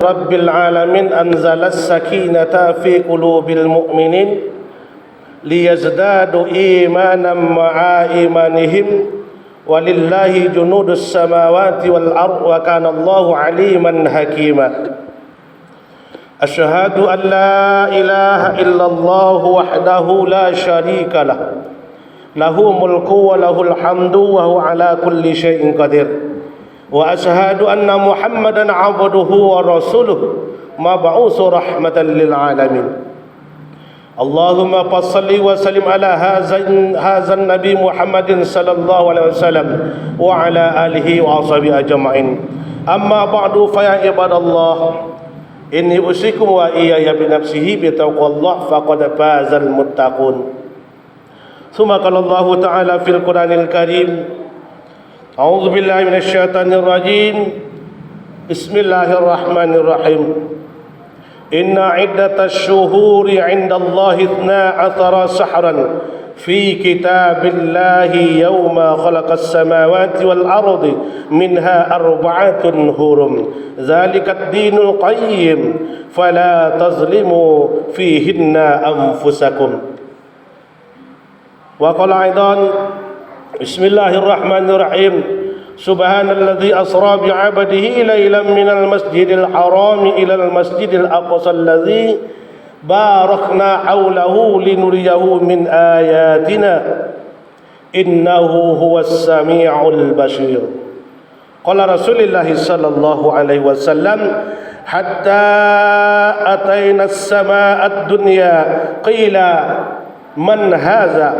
رب العالمين أنزل السكينة في قلوب المؤمنين ليزدادوا إيمانا مع إيمانهم ولله جنود السماوات والأرض وكان الله عليما حكيما أشهد أن لا إله إلا الله وحده لا شريك له له ملك وله الحمد وهو على كل شيء قدير وأشهد أن محمدا عبده ورسوله مبعوث رحمة للعالمين اللهم صل وسلم على هذا النبي محمد صلى الله عليه وسلم وعلى آله وصحبه أجمعين أما بعد فيا عباد الله إني أوصيكم وإياي بنفسه بتقوى الله فقد فاز المتقون ثم قال الله تعالى في القرآن الكريم أعوذ بالله من الشيطان الرجيم بسم الله الرحمن الرحيم إن عدة الشهور عند الله 12 شهرا في كتاب الله يوم خلق السماوات والأرض منها 4 حرم ذلك الدين القيم فلا تظلموا فيهن أنفسكم وقال أيضا بسم الله الرحمن الرحيم سبحان الذي أسرى بعبده ليلا من المسجد الحرام إلى المسجد الأقصى الذي باركنا حوله لنريه من آياتنا إنه هو السميع البصير قال رسول الله صلى الله عليه وسلم حتى أتينا السماء الدنيا قيل من هذا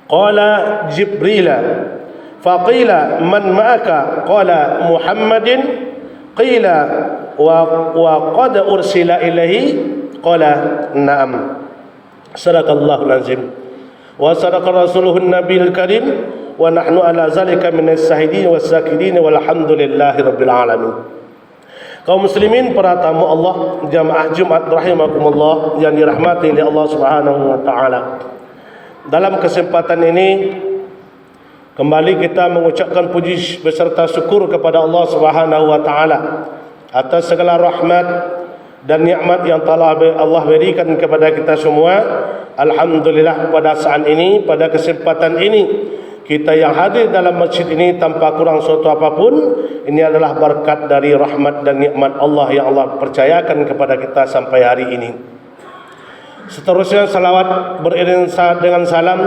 قال جبريل فقيل من معك قال محمد قيل وقد أرسل إليه قال نعم صدق الله العظيم وصدق رسوله النبي الكريم ونحن على ذلك من الشاهدين والشاكرين والحمد لله رب العالمين. Kaum muslimin, para tamu Allah, jamaah Jumat rahimakumullah yang dirahmati oleh Allah Subhanahu wa taala. Dalam kesempatan ini kembali kita mengucapkan puji beserta syukur kepada Allah Subhanahu wa taala atas segala rahmat dan nikmat yang telah Allah berikan kepada kita semua. Alhamdulillah pada saat ini, pada kesempatan ini kita yang hadir dalam masjid ini tanpa kurang suatu apapun, ini adalah berkat dari rahmat dan nikmat Allah yang Allah percayakan kepada kita sampai hari ini. Seterusnya salawat beriring dengan salam,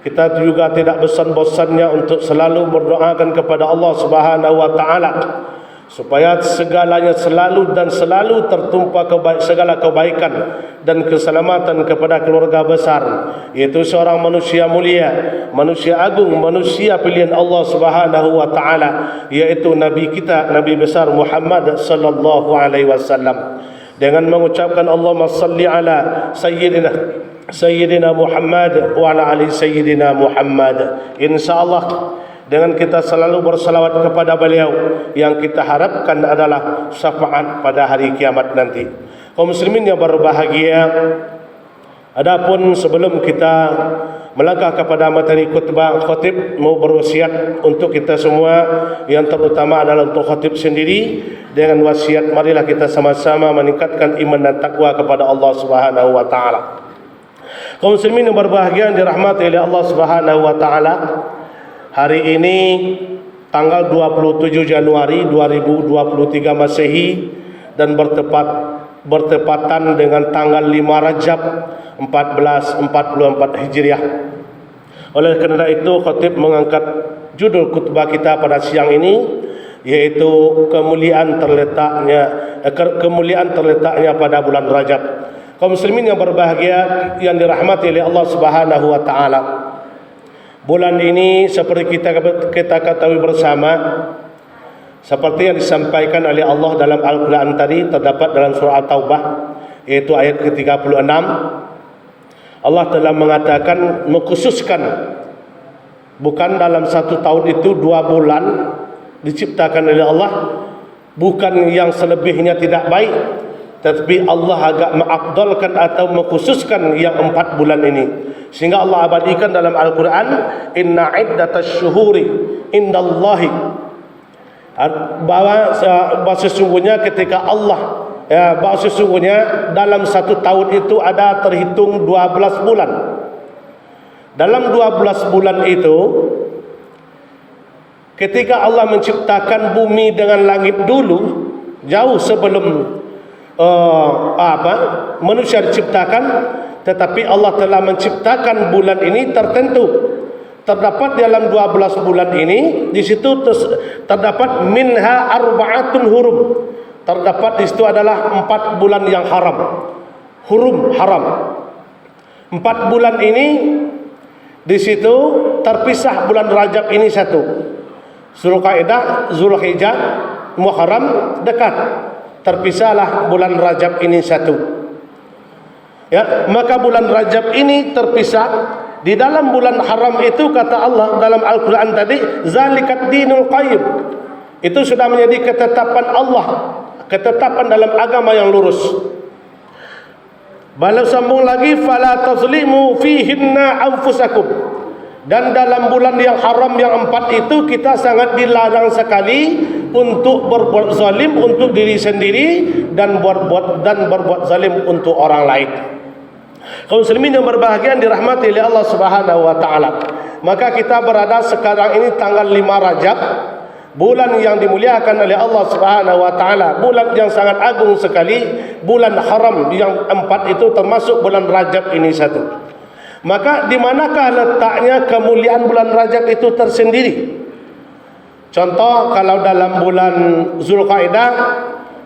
kita juga tidak bosan-bosannya untuk selalu berdoakan kepada Allah Subhanahu wa taala supaya segalanya selalu tertumpah segala kebaikan dan keselamatan kepada keluarga besar, yaitu seorang manusia mulia, manusia agung, manusia pilihan Allah Subhanahu wa taala, yaitu nabi kita, nabi besar Muhammad sallallahu alaihi wasallam. Dengan mengucapkan Allahumma salli ala Sayyidina Muhammad wa ala ali Sayyidina Muhammad, insyaallah dengan kita selalu bersalawat kepada beliau yang kita harapkan adalah syafaat pada hari kiamat nanti. Kaum muslimin yang berbahagia, adapun sebelum kita melangkah kepada materi khutbah, khatib mau berwasiat untuk kita semua, yang terutama adalah untuk khatib sendiri, dengan wasiat marilah kita sama-sama meningkatkan iman dan takwa kepada Allah Subhanahu wa taala. Kaum muslimin yang berbahagia dirahmati oleh Allah Subhanahu wa taala, hari ini tanggal 27 Januari 2023 Masehi dan bertepatan dengan tanggal 5 Rajab 1444 Hijriah. Oleh kerana itu khatib mengangkat judul khutbah kita pada siang ini, yaitu kemuliaan terletaknya pada bulan Rajab. Kaum muslimin yang berbahagia yang dirahmati oleh Allah Subhanahu wa taala, bulan ini seperti kita ketahui bersama, seperti yang disampaikan oleh Allah dalam Al-Quran tadi, terdapat dalam surah At-Taubah, yaitu ayat ke-36. Allah telah mengatakan, mengkhususkan, bukan dalam 1 tahun itu 2 bulan diciptakan oleh Allah, bukan yang selebihnya tidak baik, tetapi Allah agak mengafdalkan atau mengkhususkan yang 4 bulan ini, sehingga Allah abadikan dalam Al-Quran, inna iddatasy syuhuri indallahi Bahawa sesungguhnya ketika Allah, bahawa sesungguhnya dalam satu tahun itu ada terhitung 12 bulan. Dalam 12 bulan itu, ketika Allah menciptakan bumi dengan langit dulu, jauh sebelum manusia diciptakan, tetapi Allah telah menciptakan bulan ini tertentu. Terdapat dalam 12 bulan ini, di situ terdapat minha arba'atun hurum. Terdapat di situ adalah 4 bulan yang haram. Hurum, haram. 4 bulan ini di situ terpisah bulan Rajab ini satu. Zulqa'dah, Zulhijjah, Muharram dekat. Terpisahlah bulan Rajab ini satu. Ya, maka bulan Rajab ini terpisah. Di dalam bulan haram itu kata Allah dalam Al-Quran tadi, zalikat dinul qayyim. Itu sudah menjadi ketetapan Allah, ketetapan dalam agama yang lurus. Balu sambung lagi, fala tazlimu fihinna anfusakum. Dan dalam bulan yang haram yang 4 itu kita sangat dilarang sekali untuk berbuat zalim untuk diri sendiri dan berbuat zalim untuk orang lain. Kaum muslimin yang berbahagia dirahmati oleh Allah Subhanahu wa taala. Maka kita berada sekarang ini tanggal 5 Rajab, bulan yang dimuliakan oleh Allah Subhanahu wa taala, bulan yang sangat agung sekali, bulan haram yang 4 itu termasuk bulan Rajab ini satu. Maka di manakah letaknya kemuliaan bulan Rajab itu tersendiri? Contoh, kalau dalam bulan Zulqa'dah,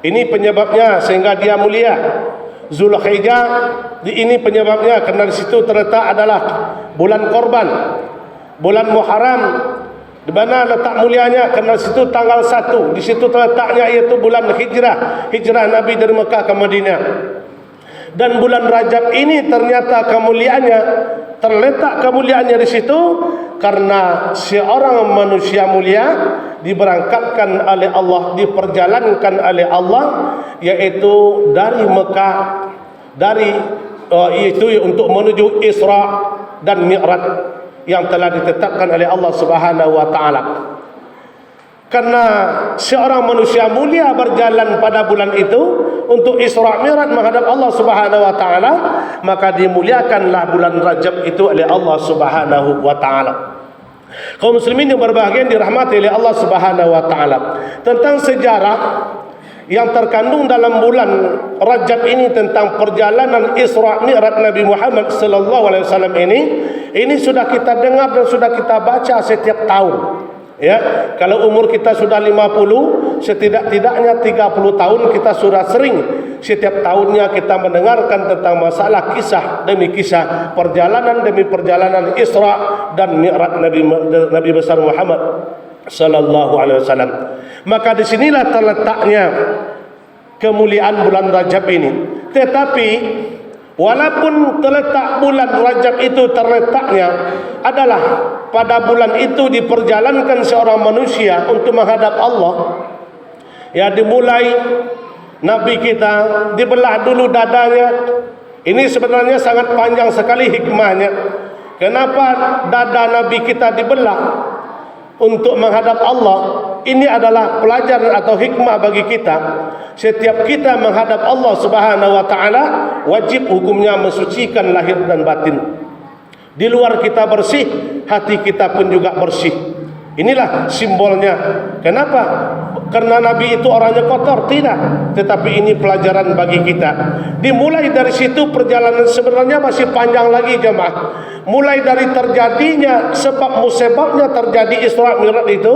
ini penyebabnya sehingga dia mulia. Zulhijjah, ini penyebabnya kerana di situ terletak adalah bulan korban. Bulan Muharram, di mana letak mulianya? Kerana di situ tanggal 1, di situ terletaknya iaitu bulan hijrah Nabi dari Mekah ke Madinah. Dan bulan Rajab ini ternyata kemuliaannya, terletak kemuliaannya di situ karena seorang manusia mulia diberangkatkan oleh Allah, diperjalankan oleh Allah, yaitu dari Mekah, itu untuk menuju Isra dan Mi'raj yang telah ditetapkan oleh Allah Subhanahu wa taala. Karena seorang manusia mulia berjalan pada bulan itu untuk Isra Mi'raj menghadap Allah Subhanahu wa taala, maka dimuliakanlah bulan Rajab itu oleh Allah Subhanahu wa taala. Kaum muslimin yang berbahagia dirahmati oleh Allah Subhanahu wa taala. Tentang sejarah yang terkandung dalam bulan Rajab ini tentang perjalanan Isra Mi'raj Nabi Muhammad sallallahu alaihi wasallam ini sudah kita dengar dan sudah kita baca setiap tahun. Ya, kalau umur kita sudah 50, setidak-tidaknya 30 tahun kita sudah sering setiap tahunnya kita mendengarkan tentang masalah kisah demi kisah, perjalanan demi perjalanan Isra dan Mi'raj Nabi besar Muhammad sallallahu alaihi wasallam. Maka di sinilah terletaknya kemuliaan bulan Rajab ini. Tetapi walaupun terletak bulan Rajab itu terletaknya adalah pada bulan itu diperjalankan seorang manusia untuk menghadap Allah. Ya, dimulai Nabi kita dibelah dulu dadanya. Ini sebenarnya sangat panjang sekali hikmahnya. Kenapa dada Nabi kita dibelah untuk menghadap Allah? Ini adalah pelajaran atau hikmah bagi kita. Setiap kita menghadap Allah Subhanahu wa taala, wajib hukumnya mensucikan lahir dan batin. Di luar kita bersih, hati kita pun juga bersih. Inilah simbolnya. Kenapa? Karena Nabi itu orangnya kotor? Tidak. Tetapi ini pelajaran bagi kita. Dimulai dari situ perjalanan sebenarnya masih panjang lagi jemaah. Mulai dari terjadinya sebab musibahnya terjadi Isra Mi'raj itu.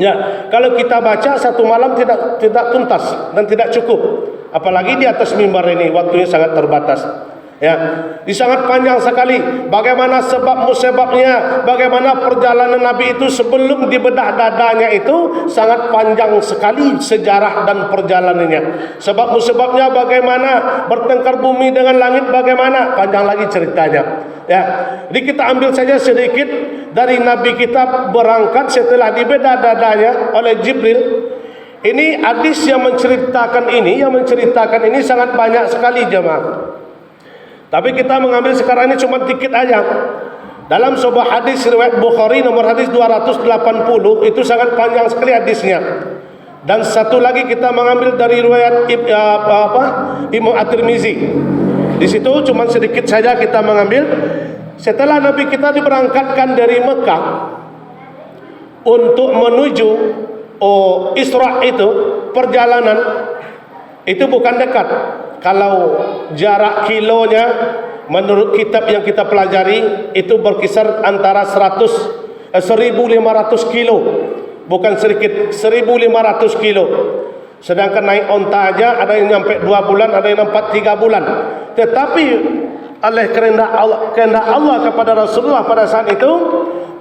Ya, kalau kita baca satu malam tidak tuntas dan tidak cukup. Apalagi di atas mimbar ini waktunya sangat terbatas. Ya, ini sangat panjang sekali. Bagaimana sebab musibahnya, bagaimana perjalanan Nabi itu sebelum dibedah dadanya itu sangat panjang sekali sejarah dan perjalanannya. Sebab musibahnya bagaimana, bertengkar bumi dengan langit bagaimana, panjang lagi ceritanya. Ya, jadi kita ambil saja sedikit dari Nabi kita berangkat setelah dibedah dadanya oleh Jibril. Ini hadis yang menceritakan ini sangat banyak sekali jemaah. Tapi kita mengambil sekarang ini cuma dikit aja. Dalam sebuah hadis riwayat Bukhari nomor hadis 280, itu sangat panjang sekali hadisnya. Dan satu lagi kita mengambil dari riwayat Imam At-Tirmizi. Di situ cuma sedikit saja kita mengambil. Setelah Nabi kita diberangkatkan dari Mekah untuk menuju Isra, itu perjalanan itu bukan dekat. Kalau jarak kilonya menurut kitab yang kita pelajari itu berkisar antara 1.500 kilo, bukan sedikit, 1.500 kilo. Sedangkan naik onta aja ada yang nyampe 2 bulan, ada yang nampak 3 bulan. Tetapi oleh kehendak Allah kepada Rasulullah pada saat itu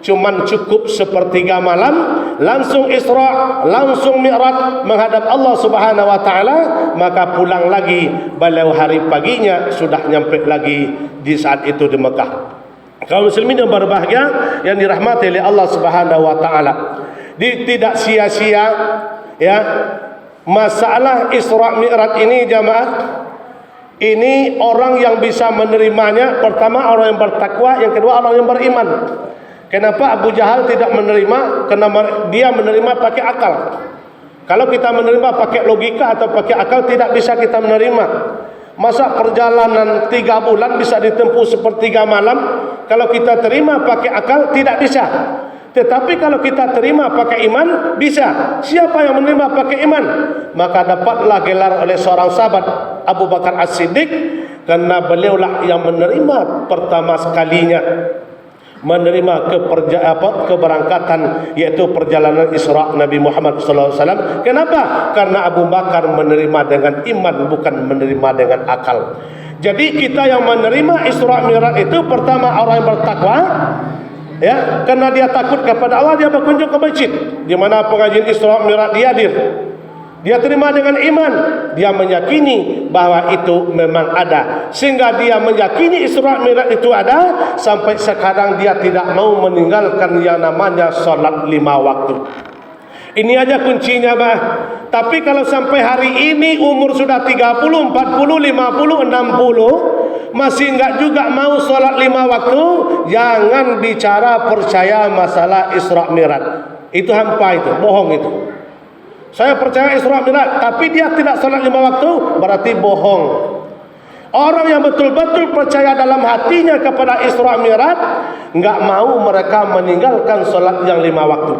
cuman cukup sepertiga malam, langsung Isra, langsung Mi'raj menghadap Allah Subhanahu wa taala, maka pulang lagi beliau hari paginya sudah nyampe lagi di saat itu di Mekah. Kaum muslimin yang berbahagia yang dirahmati oleh Allah Subhanahu wa taala, tidak sia-sia ya masalah Isra Mi'raj ini jamaah. Ini orang yang bisa menerimanya, pertama orang yang bertakwa, yang kedua orang yang beriman. Kenapa Abu Jahal tidak menerima? Karena dia menerima pakai akal. Kalau kita menerima pakai logika atau pakai akal, tidak bisa kita menerima. Masa perjalanan 3 bulan bisa ditempuh sepertiga malam? Kalau kita terima pakai akal, tidak bisa. Tetapi kalau kita terima pakai iman, bisa. Siapa yang menerima pakai iman? Maka dapatlah gelar oleh seorang sahabat, Abu Bakar As-Siddiq, karena beliaulah yang menerima pertama sekalinya menerima keberangkatan, yaitu perjalanan Isra Nabi Muhammad SAW. Kenapa? Karena Abu Bakar menerima dengan iman, bukan menerima dengan akal. Jadi kita yang menerima Isra Mi'raj itu pertama orang yang bertakwa, ya, karena dia takut kepada Allah, dia berkunjung ke masjid di mana pengajian Isra Mi'raj dia hadir. Dia terima dengan iman, dia meyakini bahwa itu memang ada, sehingga dia meyakini Isra Mi'raj itu ada. Sampai sekarang dia tidak mau meninggalkan yang namanya sholat 5 waktu. Ini aja kuncinya, bah. Tapi kalau sampai hari ini umur sudah 30, 40, 50, 60 masih enggak juga mau sholat 5 waktu, jangan bicara percaya masalah Isra Mi'raj. Itu hampa, itu bohong itu. Saya percaya Isra Mi'raj, tapi dia tidak sholat 5 waktu, berarti bohong. Orang yang betul-betul percaya dalam hatinya kepada Isra Mi'raj, enggak mau mereka meninggalkan sholat yang 5 waktu.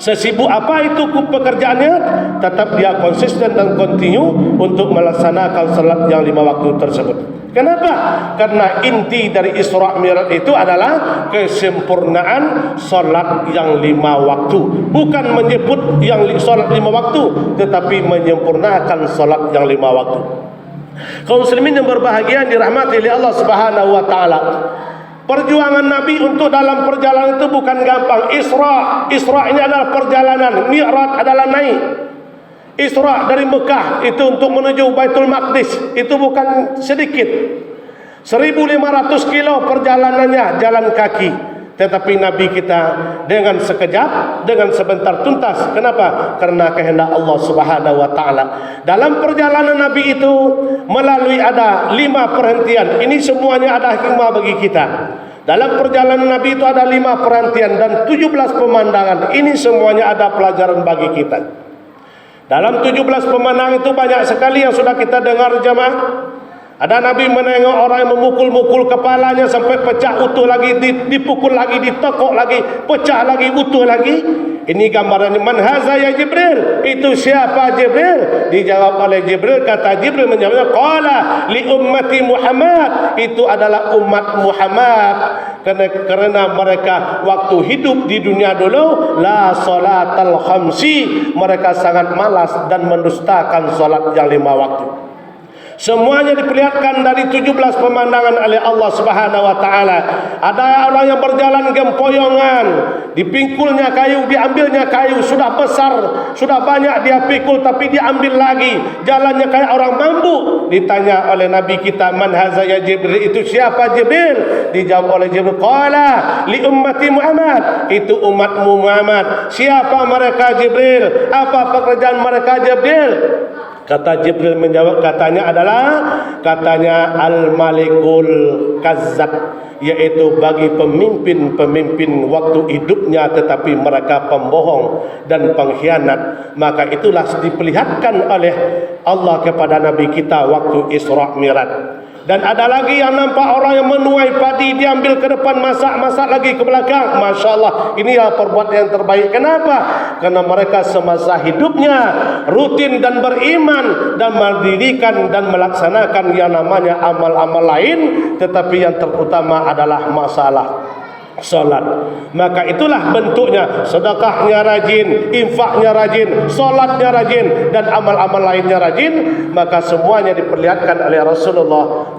Sesibuk apa itu pekerjaannya, tetap dia konsisten dan kontinu untuk melaksanakan salat yang 5 waktu tersebut. Kenapa? Karena inti dari Isra Mi'raj itu adalah kesempurnaan salat yang 5 waktu. Bukan menyebut yang salat 5 waktu, tetapi menyempurnakan salat yang 5 waktu. Kaum muslimin yang berbahagia dirahmati oleh Allah Subhanahu wa taala. Perjuangan Nabi untuk dalam perjalanan itu bukan gampang. Isra ini adalah perjalanan, Mi'raj adalah naik. Isra dari Mekah itu untuk menuju Baitul Maqdis, itu bukan sedikit. 1.500 kilo perjalanannya jalan kaki. Tetapi Nabi kita dengan sekejap, dengan sebentar tuntas. Kenapa? Karena kehendak Allah Subhanahu wa taala. Dalam perjalanan Nabi itu melalui ada 5 perhentian. Ini semuanya ada hikmah bagi kita. Dalam perjalanan Nabi itu ada 5 perhentian dan 17 pemandangan. Ini semuanya ada pelajaran bagi kita. Dalam 17 pemandangan itu banyak sekali yang sudah kita dengar jemaah. Ada Nabi menengok orang yang memukul-mukul kepalanya sampai pecah utuh lagi, dipukul lagi, ditekuk lagi, pecah lagi, utuh lagi. Ini gambaran man haza ya Jibril. Itu siapa Jibril? Dijawab oleh Jibril, kata Jibril menjawabnya, qala li ummati Muhammad. Itu adalah umat Muhammad. Karena mereka waktu hidup di dunia dulu la salatal khamsi, mereka sangat malas dan mendustakan salat yang 5 waktu. Semuanya diperlihatkan dari 17 pemandangan oleh Allah Subhanahu wa taala. Ada orang yang berjalan gempoyongan, dipingkulnya kayu, diambilnya kayu, sudah besar, sudah banyak dia pikul tapi diambil lagi. Jalannya kayak orang mampu. Ditanya oleh Nabi kita, man haza ya Jibril, itu siapa Jibril? Dijawab oleh Jibril, qala li ummati Muhammad, itu umatmu Muhammad. Siapa mereka Jibril? Apa pekerjaan mereka Jibril? Kata Jibril menjawab, katanya adalah al-malikul kazzab. yaitu bagi pemimpin-pemimpin waktu hidupnya tetapi mereka pembohong dan pengkhianat, maka itulah diperlihatkan oleh Allah kepada Nabi kita waktu Isra Mi'raj. Dan ada lagi yang nampak orang yang menuai padi diambil ke depan, masak lagi ke belakang. Masya Allah, inilah perbuatan yang terbaik. Kenapa? Karena mereka semasa hidupnya rutin dan beriman dan mendirikan dan melaksanakan yang namanya amal-amal lain, tetapi yang terutama adalah masalah solat. Maka itulah bentuknya, sedekahnya rajin, infaknya rajin, solatnya rajin, dan amal-amal lainnya rajin. Maka semuanya diperlihatkan oleh Rasulullah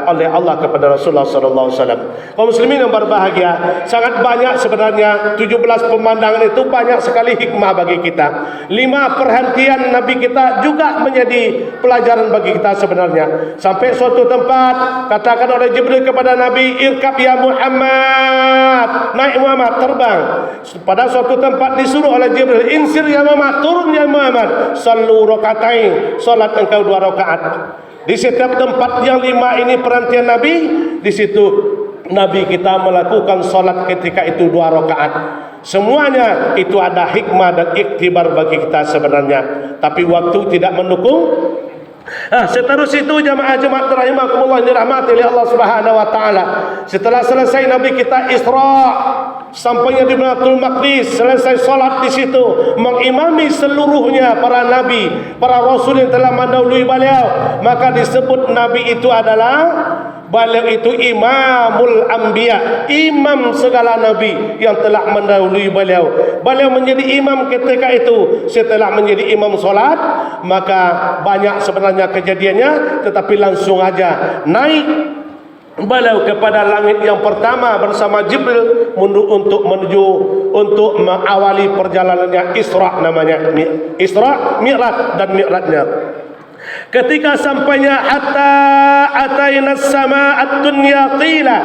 oleh Allah kepada Rasulullah sallallahu alaihi wasallam. Kaum muslimin yang berbahagia, sangat banyak sebenarnya 17 pemandangan itu banyak sekali hikmah bagi kita. 5 perhentian Nabi kita juga menjadi pelajaran bagi kita sebenarnya. Sampai suatu tempat katakan oleh Jibril kepada Nabi, "Irkab ya Muhammad." Naik Muhammad, terbang. Pada suatu tempat disuruh oleh Jibril, "Insir ya Muhammad, turun ya Muhammad, sallu rakaatain, salat engkau 2 rakaat." Di setiap tempat yang 5 ini perhentian Nabi, di situ Nabi kita melakukan salat ketika itu 2 rakaat. Semuanya itu ada hikmah dan iktibar bagi kita sebenarnya. Tapi waktu tidak mendukung. Seterus itu jemaah-jemaah rahimakumullah yang dirahmati oleh Allah Subhanahu wa taala. Setelah selesai Nabi kita Isra sampainya di Baitul Maqdis, selesai salat di situ, mengimami seluruhnya para nabi, para rasul yang telah mendahului beliau, maka disebut nabi itu adalah beliau itu imamul anbiya, imam segala nabi yang telah mendahului beliau. Beliau menjadi imam ketika itu. Setelah menjadi imam solat, maka banyak sebenarnya kejadiannya, tetapi langsung aja naik beliau kepada langit yang pertama bersama Jibril untuk mengawali perjalanannya Isra, namanya Isra, Mi'raj dan Mi'rajnya. Ketika sampainya hatta ataina as-sama'at dunya qila,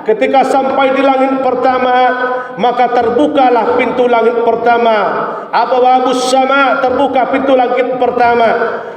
ketika sampai di langit pertama, maka terbukalah pintu langit pertama. Abwabus sama, terbuka pintu langit pertama.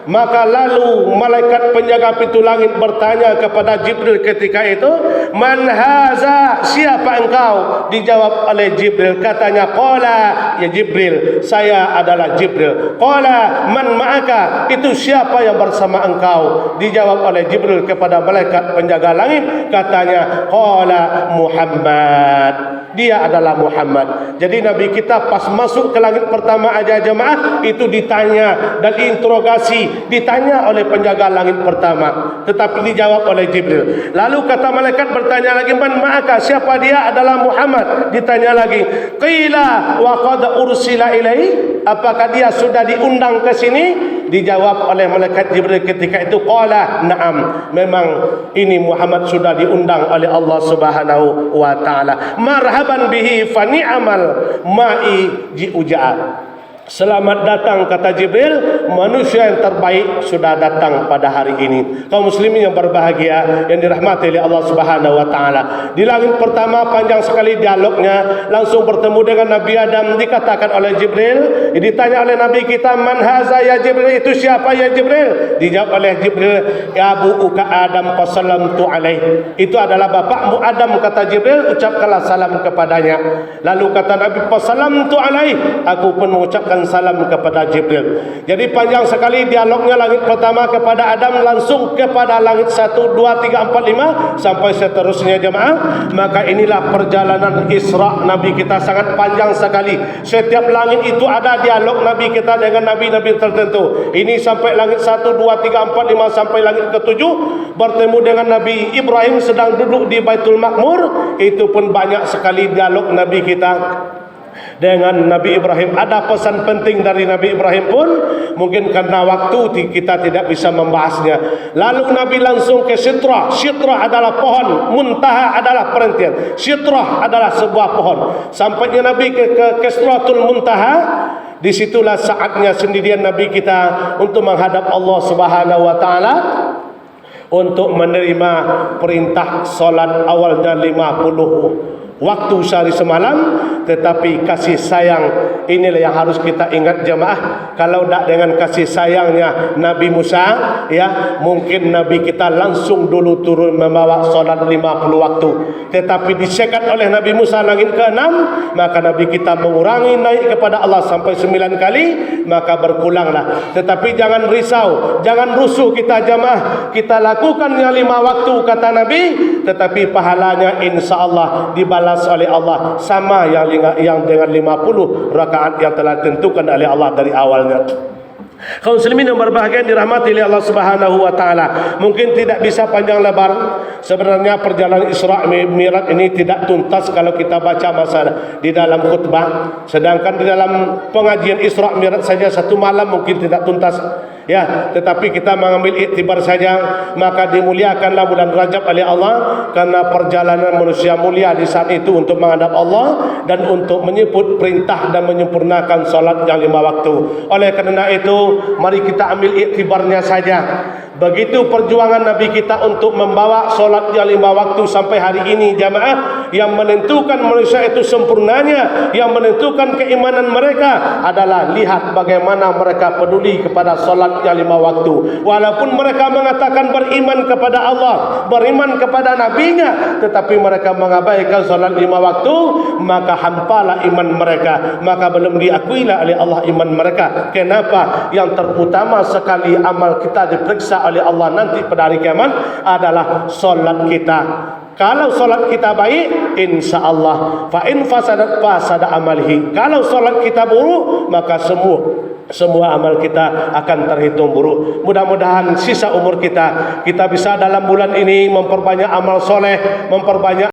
Maka lalu malaikat penjaga pintu langit bertanya kepada Jibril ketika itu, "Man haza? Siapa engkau?" Dijawab oleh Jibril, katanya, "Qala ya Jibril, saya adalah Jibril." "Qala man ma'aka?" Itu siapa yang bersama engkau? Dijawab oleh Jibril kepada malaikat penjaga langit, katanya, "Qala Muhammad." Dia adalah Muhammad. Jadi Nabi kita pas masuk ke langit pertama aja jemaah itu ditanya dan diinterogasi, ditanya oleh penjaga langit pertama, tetapi dijawab oleh Jibril. Lalu kata malaikat bertanya lagi, "Man ma'aka?" Siapa dia? Adalah Muhammad. Ditanya lagi, "Qila wa qad ursila ilaihi?" Apakah dia sudah diundang ke sini? Dijawab oleh malaikat Jibril ketika itu, "Qala na'am." Memang ini Muhammad sudah diundang oleh Allah Subhanahu wa taala. Marhaban bihi fa ni'amal ma'i ji'uja. Selamat datang, kata Jibril, manusia yang terbaik sudah datang pada hari ini. Kaum muslimin yang berbahagia yang dirahmati oleh Allah Subhanahu wa taala. Di langit pertama panjang sekali dialognya, langsung bertemu dengan Nabi Adam. Dikatakan oleh Jibril, ditanya oleh Nabi kita, "Man haza ya Jibril?" Itu siapa ya Jibril? Dijawab oleh Jibril, "Ya abuka Adam fasallamtu alaih." Itu adalah bapakmu Adam, kata Jibril, ucapkanlah salam kepadanya. Lalu kata Nabi, "Fasallamtu alaih." Aku pun mengucapkan salam kepada Jibril. Jadi panjang sekali dialognya langit pertama kepada Adam, langsung kepada langit 1, 2, 3, 4, 5 sampai seterusnya jemaah. Maka inilah perjalanan Isra Nabi kita, sangat panjang sekali. Setiap langit itu ada dialog Nabi kita dengan nabi-nabi tertentu. Ini sampai langit 1, 2, 3, 4, 5 sampai langit ke-7 bertemu dengan Nabi Ibrahim sedang duduk di Baitul Ma'mur. Itu pun banyak sekali dialog Nabi kita dengan Nabi Ibrahim. Ada pesan penting dari Nabi Ibrahim pun, mungkin karena waktu kita tidak bisa membahasnya. Lalu Nabi langsung ke Sitrah. Sitrah adalah pohon, Muntaha adalah perhentian. Sitrah adalah sebuah pohon. Sampainya Nabi ke Sitratul Muntaha. Disitulah saatnya sendirian Nabi kita untuk menghadap Allah Subhanahu wa taala, untuk menerima perintah solat awalnya 50 waktu sehari semalam, tetapi kasih sayang inilah yang harus kita ingat jemaah. Kalau tak dengan kasih sayangnya Nabi Musa, ya mungkin Nabi kita langsung dulu turun membawa solat 50 waktu. Tetapi disekat oleh Nabi Musa langit ke-6, maka Nabi kita mengurangi naik kepada Allah sampai 9 kali, maka berkulanglah. Tetapi jangan risau, jangan rusuh kita jemaah. Kita lakukan yang 5 waktu kata Nabi, tetapi pahalanya insya Allah dibalas oleh Allah sama yang dengan 50 rakaat yang telah ditentukan oleh Allah dari awalnya. Kaum muslimin yang berbahagia dirahmati oleh Allah Subhanahu wa taala. Mungkin tidak bisa panjang lebar. Sebenarnya perjalanan Isra Mi'raj ini tidak tuntas kalau kita baca masa di dalam khutbah. Sedangkan di dalam pengajian Isra Mi'raj saja 1 malam mungkin tidak tuntas. Ya, tetapi kita mengambil iktibar saja, maka dimuliakanlah bulan Rajab oleh Allah karena perjalanan manusia mulia di saat itu untuk menghadap Allah dan untuk menyebut perintah dan menyempurnakan salat yang 5 waktu. Oleh kerana itu, mari kita ambil iktibarnya saja. Begitu perjuangan Nabi kita untuk membawa solat yang 5 waktu sampai hari ini jamaah, yang menentukan manusia itu sempurnanya, yang menentukan keimanan mereka adalah lihat bagaimana mereka peduli kepada solat yang 5 waktu. Walaupun mereka mengatakan beriman kepada Allah, beriman kepada Nabi-Nya, tetapi mereka mengabaikan solat 5 waktu, maka hampalah iman mereka, maka belum diakuilah oleh Allah iman mereka. Kenapa? Yang terutama sekali amal kita diperiksa oleh Allah nanti pada hari kiamat adalah solat kita. Kalau solat kita baik, insya Allah fa in fasadat fasada amalihi. Kalau solat kita buruk, maka semua amal kita akan terhitung buruk. Mudah-mudahan sisa umur kita bisa dalam bulan ini memperbanyak amal soleh, memperbanyak